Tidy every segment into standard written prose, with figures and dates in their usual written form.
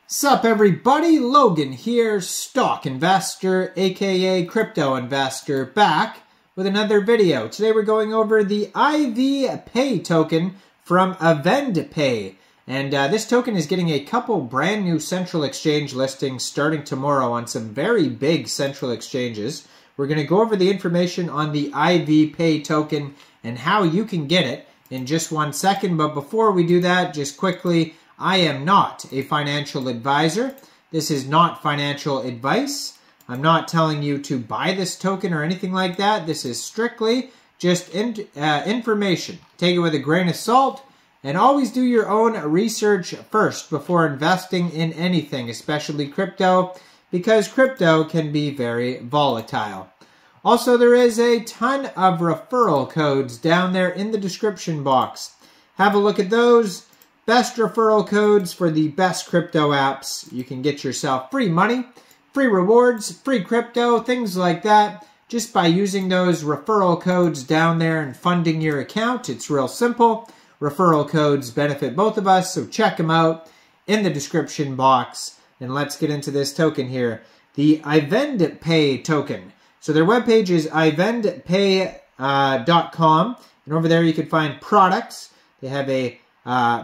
Sup everybody, Logan here, stock investor, aka crypto investor, back with another video. Today we're going over the Ivpay token from Ivendpay. And this token is getting a couple brand new central exchange listings starting tomorrow on some very big central exchanges. We're going to go over the information on the Ivpay token and how you can get it in just 1 second. But before we do that, just quickly, I am not a financial advisor. This is not financial advice. I'm not telling you to buy this token or anything like that. This is strictly just information. Take it with a grain of salt and always do your own research first before investing in anything, especially crypto, because crypto can be very volatile. Also, there is a ton of referral codes down there in the description box. Have a look at those. Best referral codes for the best crypto apps. You can get yourself free money, free rewards, free crypto, things like that, just by using those referral codes down there and funding your account. It's real simple. Referral codes benefit both of us, so check them out in the description box. And let's get into this token here. The Ivendpay token. So their webpage is ivendpay.com. And over there you can find products. They have a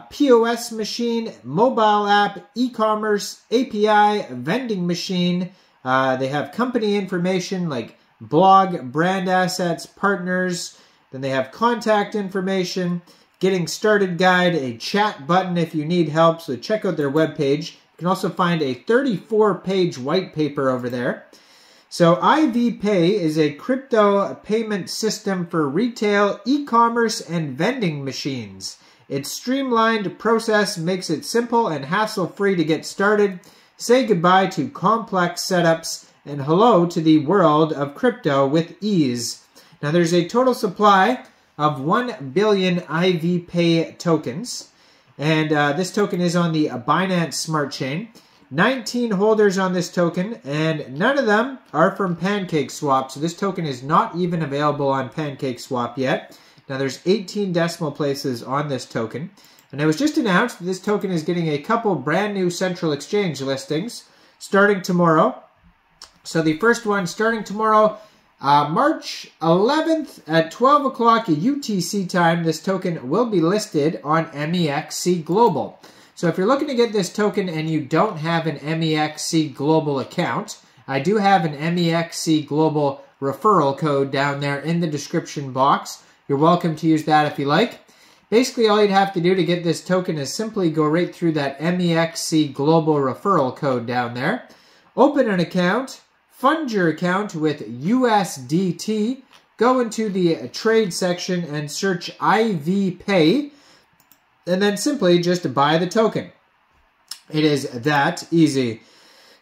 POS machine, mobile app, e-commerce, API, vending machine. They have company information like blog, brand assets, partners. Then they have contact information, getting started guide, a chat button if you need help. So check out their webpage. You can also find a 34-page white paper over there. So Ivpay is a crypto payment system for retail, e-commerce, and vending machines. Its streamlined process makes it simple and hassle-free to get started. Say goodbye to complex setups and hello to the world of crypto with ease. Now there's a total supply of 1 billion Ivpay tokens. And this token is on the Binance Smart Chain. 19 holders on this token, and none of them are from Pancakeswap. So this token is not even available on Pancakeswap yet. Now there's 18 decimal places on this token. And it was just announced that this token is getting a couple brand new central exchange listings starting tomorrow. So the first one starting tomorrow, March 11th at 12 o'clock UTC time, this token will be listed on Mexc Global. So if you're looking to get this token and you don't have an Mexc Global account, I do have an Mexc Global referral code down there in the description box. You're welcome to use that if you like. Basically, all you'd have to do to get this token is simply go right through that Mexc Global referral code down there. Open an account, fund your account with USDT, go into the trade section and search Ivpay, and then simply just buy the token. It is that easy.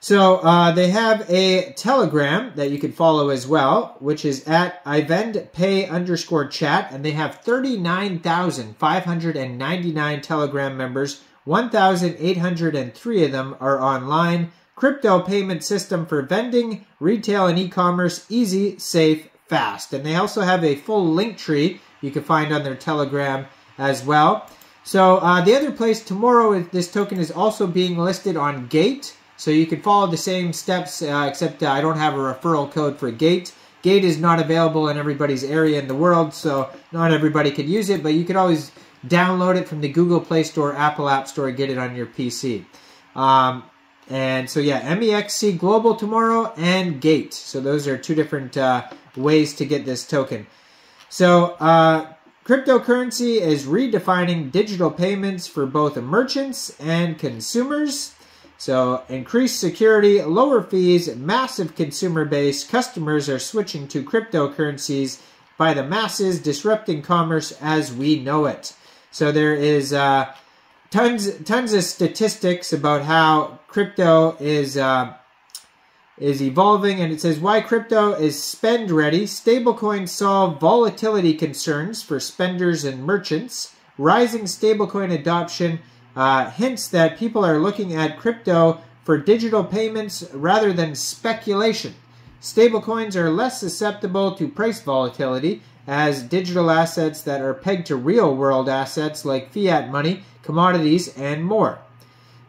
So they have a Telegram that you can follow as well, which is at Ivendpay_chat, and they have 39,599 Telegram members. 1,803 of them are online. Crypto payment system for vending, retail, and e-commerce. Easy, safe, fast. And they also have a full link tree you can find on their Telegram as well. So the other place tomorrow, this token is also being listed on Gate. So you can follow the same steps, except I don't have a referral code for Gate. Gate is not available in everybody's area in the world, so not everybody could use it, but you could always download it from the Google Play Store, Apple App Store, and get it on your PC. And so yeah, Mexc Global tomorrow and Gate. So those are two different ways to get this token. So cryptocurrency is redefining digital payments for both merchants and consumers. So increased security, lower fees, massive consumer base. Customers are switching to cryptocurrencies by the masses, disrupting commerce as we know it. So there is tons of statistics about how crypto is evolving, and it says why crypto is spend ready. Stablecoins solve volatility concerns for spenders and merchants. Rising stablecoin adoption hints that people are looking at crypto for digital payments rather than speculation. Stablecoins are less susceptible to price volatility as digital assets that are pegged to real-world assets like fiat money, commodities, and more.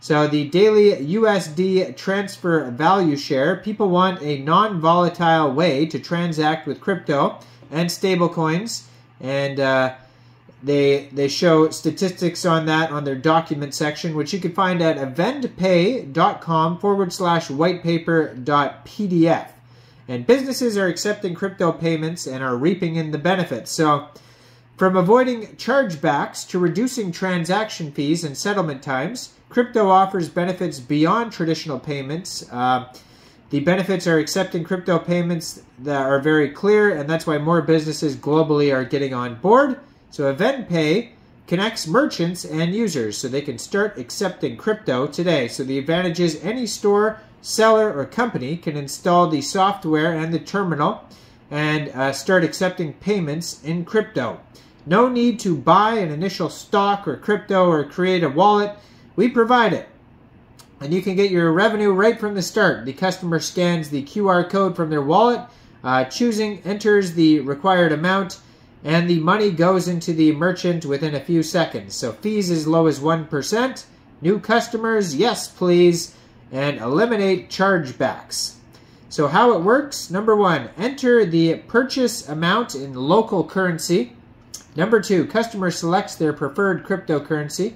So the daily USD transfer value share, people want a non-volatile way to transact with crypto and stablecoins, and they show statistics on that on their document section, which you can find at ivendpay.com/whitepaper.pdf. And businesses are accepting crypto payments and are reaping in the benefits. So from avoiding chargebacks to reducing transaction fees and settlement times, crypto offers benefits beyond traditional payments. The benefits are accepting crypto payments that are very clear, and that's why more businesses globally are getting on board. So Ivendpay connects merchants and users so they can start accepting crypto today. So the advantage is any store, seller, or company can install the software and the terminal and start accepting payments in crypto. No need to buy an initial stock or crypto or create a wallet. We provide it. And you can get your revenue right from the start. The customer scans the QR code from their wallet, enters the required amount, and the money goes into the merchant within a few seconds. So fees as low as 1%. New customers, yes please, and eliminate chargebacks. So how it works, number 1, enter the purchase amount in local currency. Number 2, customer selects their preferred cryptocurrency.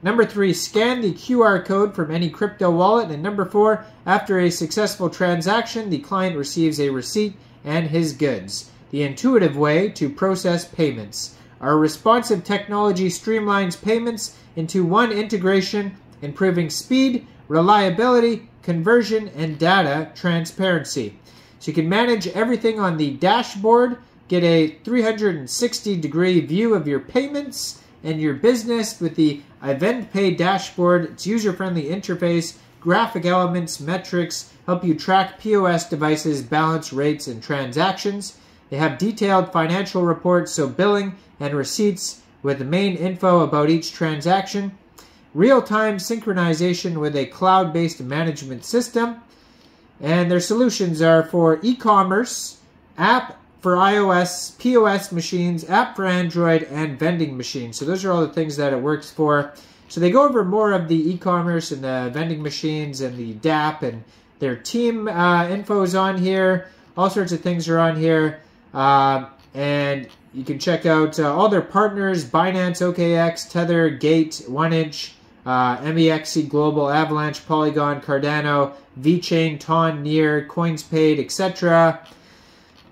Number 3, scan the QR code from any crypto wallet. And number 4, after a successful transaction, the client receives a receipt and his goods. The intuitive way to process payments. Our responsive technology streamlines payments into one integration, improving speed, reliability, conversion, and data transparency. So you can manage everything on the dashboard, get a 360-degree view of your payments and your business with the Ivendpay dashboard. Its user-friendly interface, graphic elements, metrics, help you track POS devices, balance rates, and transactions. They have detailed financial reports, so billing and receipts with the main info about each transaction. Real-time synchronization with a cloud-based management system. And their solutions are for e-commerce, app for iOS, POS machines, app for Android, and vending machines. So those are all the things that it works for. So they go over more of the e-commerce and the vending machines and the DApp, and their team info is on here. All sorts of things are on here. And you can check out all their partners: Binance, OKX, Tether, Gate, 1inch, Mexc Global, Avalanche, Polygon, Cardano, VeChain, Ton, Near, CoinsPaid, etc.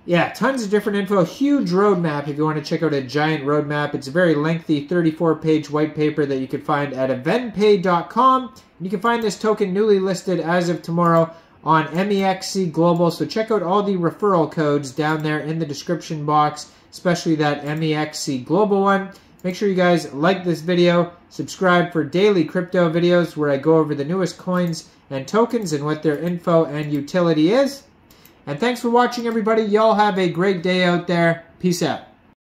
Yeah, tons of different info. Huge roadmap if you want to check out a giant roadmap. It's a very lengthy 34-page white paper that you can find at ivendpay.com. You can find this token newly listed as of tomorrow on Mexc Global. So check out all the referral codes down there in the description box, especially that Mexc Global one. Make sure you guys like this video, subscribe for daily crypto videos where I go over the newest coins and tokens and what their info and utility is. And thanks for watching, everybody. Y'all have a great day out there. Peace out.